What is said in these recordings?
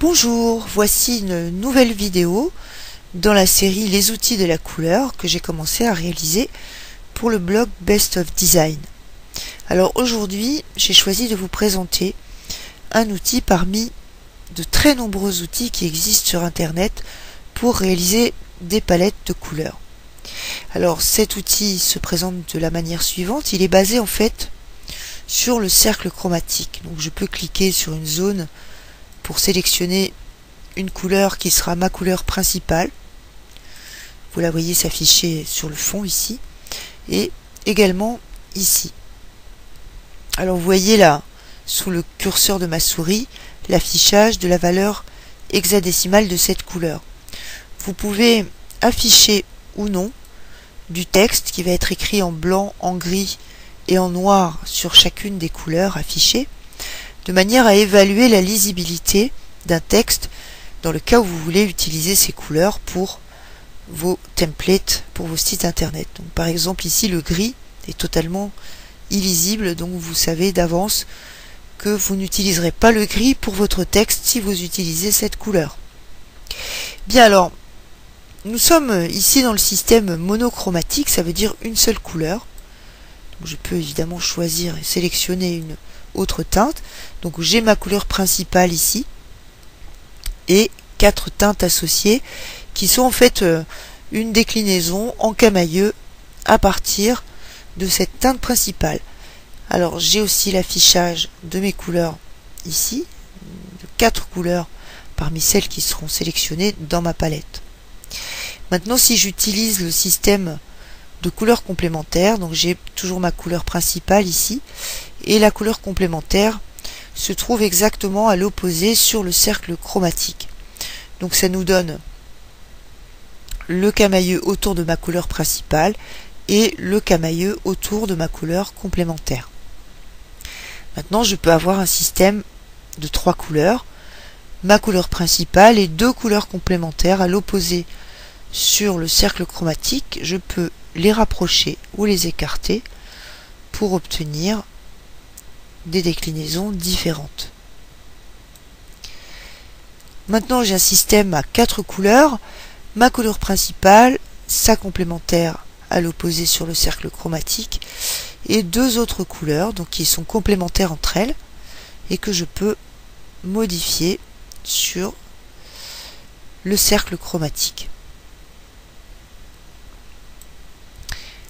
Bonjour, voici une nouvelle vidéo dans la série Les outils de la couleur que j'ai commencé à réaliser pour le blog Best of Design. Alors aujourd'hui, j'ai choisi de vous présenter un outil parmi de très nombreux outils qui existent sur internet pour réaliser des palettes de couleurs. Alors cet outil se présente de la manière suivante, il est basé en fait sur le cercle chromatique. Donc je peux cliquer sur une zone pour sélectionner une couleur qui sera ma couleur principale. Vous la voyez s'afficher sur le fond ici et également ici. Alors vous voyez là, sous le curseur de ma souris, l'affichage de la valeur hexadécimale de cette couleur. Vous pouvez afficher ou non du texte qui va être écrit en blanc, en gris et en noir sur chacune des couleurs affichées, de manière à évaluer la lisibilité d'un texte dans le cas où vous voulez utiliser ces couleurs pour vos templates, pour vos sites internet. Donc, par exemple ici le gris est totalement illisible, donc vous savez d'avance que vous n'utiliserez pas le gris pour votre texte si vous utilisez cette couleur. Bien alors, nous sommes ici dans le système monochromatique, ça veut dire une seule couleur. Donc, je peux évidemment choisir et sélectionner une autre teinte. Donc j'ai ma couleur principale ici et 4 teintes associées qui sont en fait une déclinaison en camailleux à partir de cette teinte principale. Alors j'ai aussi l'affichage de mes couleurs ici, de 4 couleurs parmi celles qui seront sélectionnées dans ma palette. Maintenant si j'utilise le système de couleurs complémentaires, donc j'ai toujours ma couleur principale ici et la couleur complémentaire se trouve exactement à l'opposé sur le cercle chromatique. Donc ça nous donne le camailleux autour de ma couleur principale et le camailleux autour de ma couleur complémentaire. Maintenant je peux avoir un système de 3 couleurs, ma couleur principale et 2 couleurs complémentaires à l'opposé sur le cercle chromatique. Je peux les rapprocher ou les écarter pour obtenir des déclinaisons différentes. Maintenant j'ai un système à 4 couleurs, ma couleur principale, sa complémentaire à l'opposé sur le cercle chromatique et 2 autres couleurs donc qui sont complémentaires entre elles et que je peux modifier sur le cercle chromatique.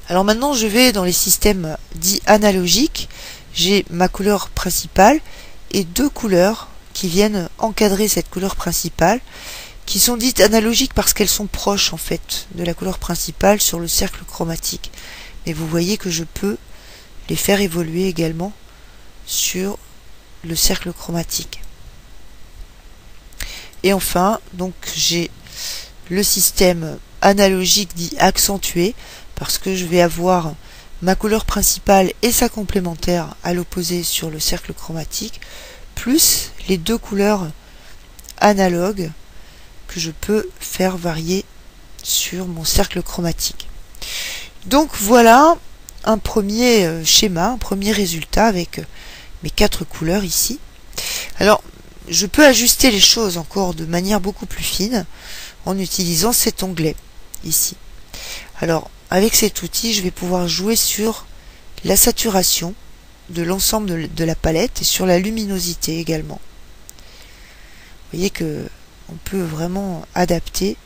Alors maintenant je vais dans les systèmes dits analogiques. J'ai ma couleur principale et 2 couleurs qui viennent encadrer cette couleur principale, qui sont dites analogiques parce qu'elles sont proches en fait de la couleur principale sur le cercle chromatique. Mais vous voyez que je peux les faire évoluer également sur le cercle chromatique. Et enfin, donc j'ai le système analogique dit accentué, parce que je vais avoir ma couleur principale et sa complémentaire à l'opposé sur le cercle chromatique, plus les 2 couleurs analogues que je peux faire varier sur mon cercle chromatique. Donc voilà un premier schéma, un premier résultat avec mes 4 couleurs ici. Alors je peux ajuster les choses encore de manière beaucoup plus fine en utilisant cet onglet ici. Alors avec cet outil, je vais pouvoir jouer sur la saturation de l'ensemble de la palette et sur la luminosité également. Vous voyez que on peut vraiment adapter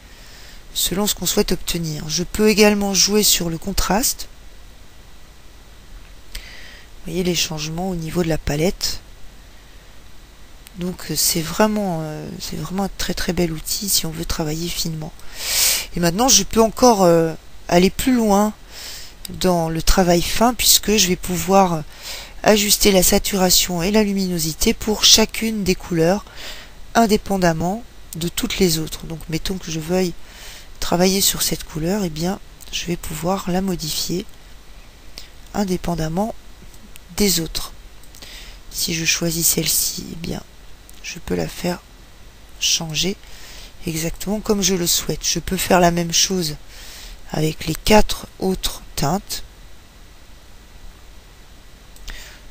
selon ce qu'on souhaite obtenir. Je peux également jouer sur le contraste. Vous voyez les changements au niveau de la palette. Donc c'est vraiment un très très bel outil si on veut travailler finement. Et maintenant je peux encore aller plus loin dans le travail fin puisque je vais pouvoir ajuster la saturation et la luminosité pour chacune des couleurs indépendamment de toutes les autres. Donc mettons que je veuille travailler sur cette couleur, et bien je vais pouvoir la modifier indépendamment des autres. Si je choisis celle-ci, eh bien je peux la faire changer exactement comme je le souhaite. Je peux faire la même chose avec les 4 autres teintes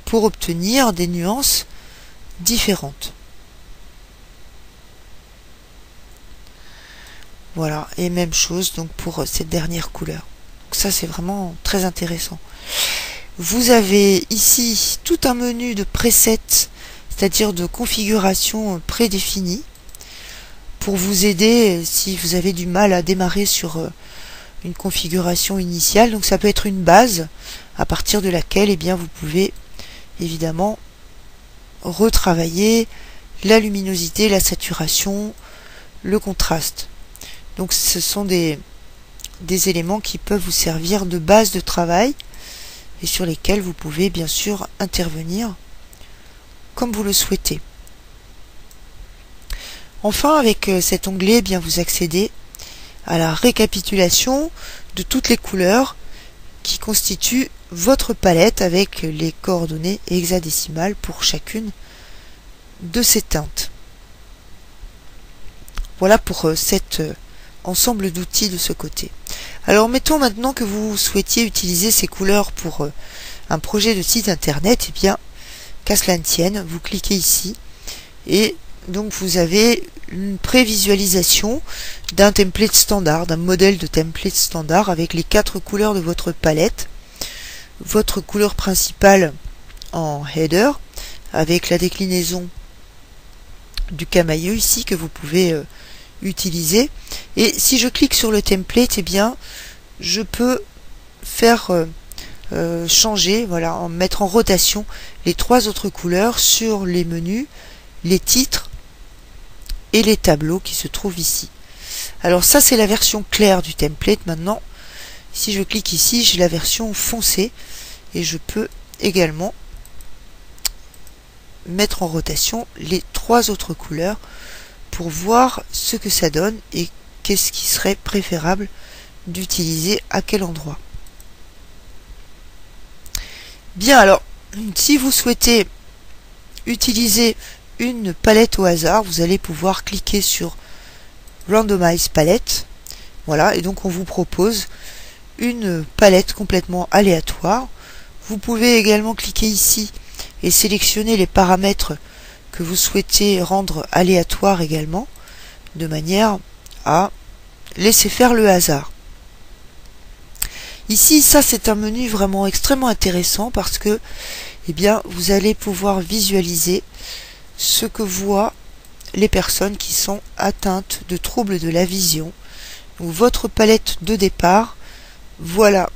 pour obtenir des nuances différentes. Voilà, et même chose donc pour cette dernière couleur. Donc ça c'est vraiment très intéressant. Vous avez ici tout un menu de presets, c'est-à-dire de configuration prédéfinie, pour vous aider si vous avez du mal à démarrer sur une configuration initiale. Donc ça peut être une base à partir de laquelle eh bien, vous pouvez évidemment retravailler la luminosité, la saturation, le contraste. Donc ce sont des éléments qui peuvent vous servir de base de travail et sur lesquels vous pouvez bien sûr intervenir comme vous le souhaitez. Enfin, avec cet onglet, eh bien, vous accédez à la récapitulation de toutes les couleurs qui constituent votre palette avec les coordonnées hexadécimales pour chacune de ces teintes. Voilà pour cet ensemble d'outils de ce côté. Alors mettons maintenant que vous souhaitiez utiliser ces couleurs pour un projet de site internet, et bien qu'à cela ne tienne, vous cliquez ici et donc vous avez une prévisualisation d'un template standard, d'un modèle de template standard avec les 4 couleurs de votre palette, votre couleur principale en header avec la déclinaison du camailleux ici que vous pouvez utiliser. Et si je clique sur le template, eh bien je peux faire changer, voilà, mettre en rotation les 3 autres couleurs sur les menus, les titres et les tableaux qui se trouvent ici. Alors ça c'est la version claire du template. Maintenant si je clique ici, j'ai la version foncée et je peux également mettre en rotation les 3 autres couleurs pour voir ce que ça donne et qu'est-ce qui serait préférable d'utiliser à quel endroit. Bien, alors si vous souhaitez utiliser une palette au hasard, vous allez pouvoir cliquer sur Randomize Palette. Voilà, et donc on vous propose une palette complètement aléatoire. Vous pouvez également cliquer ici et sélectionner les paramètres que vous souhaitez rendre aléatoires également, de manière à laisser faire le hasard. Ici, ça c'est un menu vraiment extrêmement intéressant parce que eh bien, vous allez pouvoir visualiser ce que voient les personnes qui sont atteintes de troubles de la vision. Donc, votre palette de départ, voilà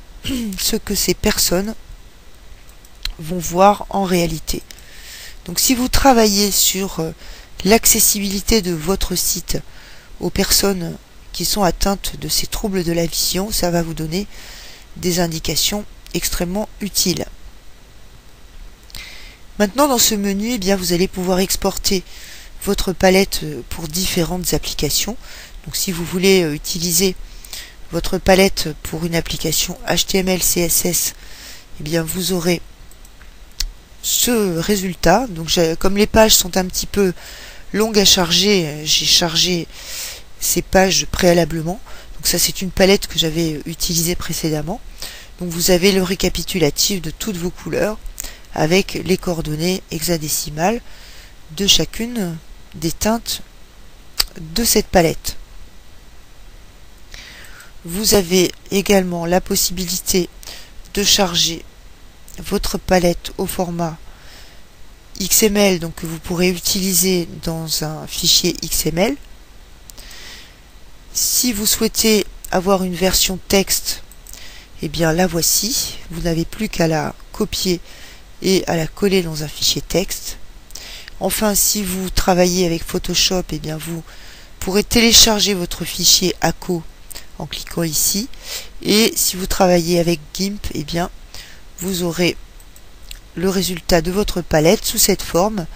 ce que ces personnes vont voir en réalité. Donc si vous travaillez sur l'accessibilité de votre site aux personnes qui sont atteintes de ces troubles de la vision, ça va vous donner des indications extrêmement utiles. Maintenant dans ce menu, eh bien, vous allez pouvoir exporter votre palette pour différentes applications. Donc si vous voulez utiliser votre palette pour une application HTML, CSS, eh bien vous aurez ce résultat. Donc comme les pages sont un petit peu longues à charger, j'ai chargé ces pages préalablement. Donc ça c'est une palette que j'avais utilisée précédemment. Donc vous avez le récapitulatif de toutes vos couleurs avec les coordonnées hexadécimales de chacune des teintes de cette palette. Vous avez également la possibilité de charger votre palette au format XML, donc que vous pourrez utiliser dans un fichier XML. Si vous souhaitez avoir une version texte, eh bien la voici. Vous n'avez plus qu'à la copier et à la coller dans un fichier texte. Enfin, si vous travaillez avec Photoshop, eh bien vous pourrez télécharger votre fichier ACO en cliquant ici. Et si vous travaillez avec GIMP, eh bien vous aurez le résultat de votre palette sous cette forme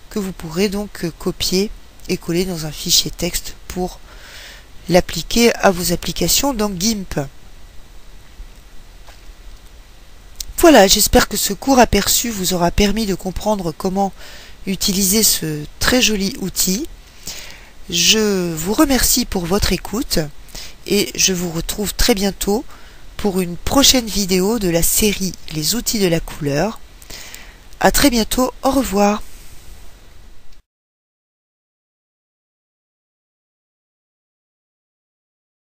que vous pourrez donc copier et coller dans un fichier texte pour l'appliquer à vos applications dans GIMP. Voilà, j'espère que ce court aperçu vous aura permis de comprendre comment utiliser ce très joli outil. Je vous remercie pour votre écoute et je vous retrouve très bientôt pour une prochaine vidéo de la série Les outils de la couleur. À très bientôt, au revoir.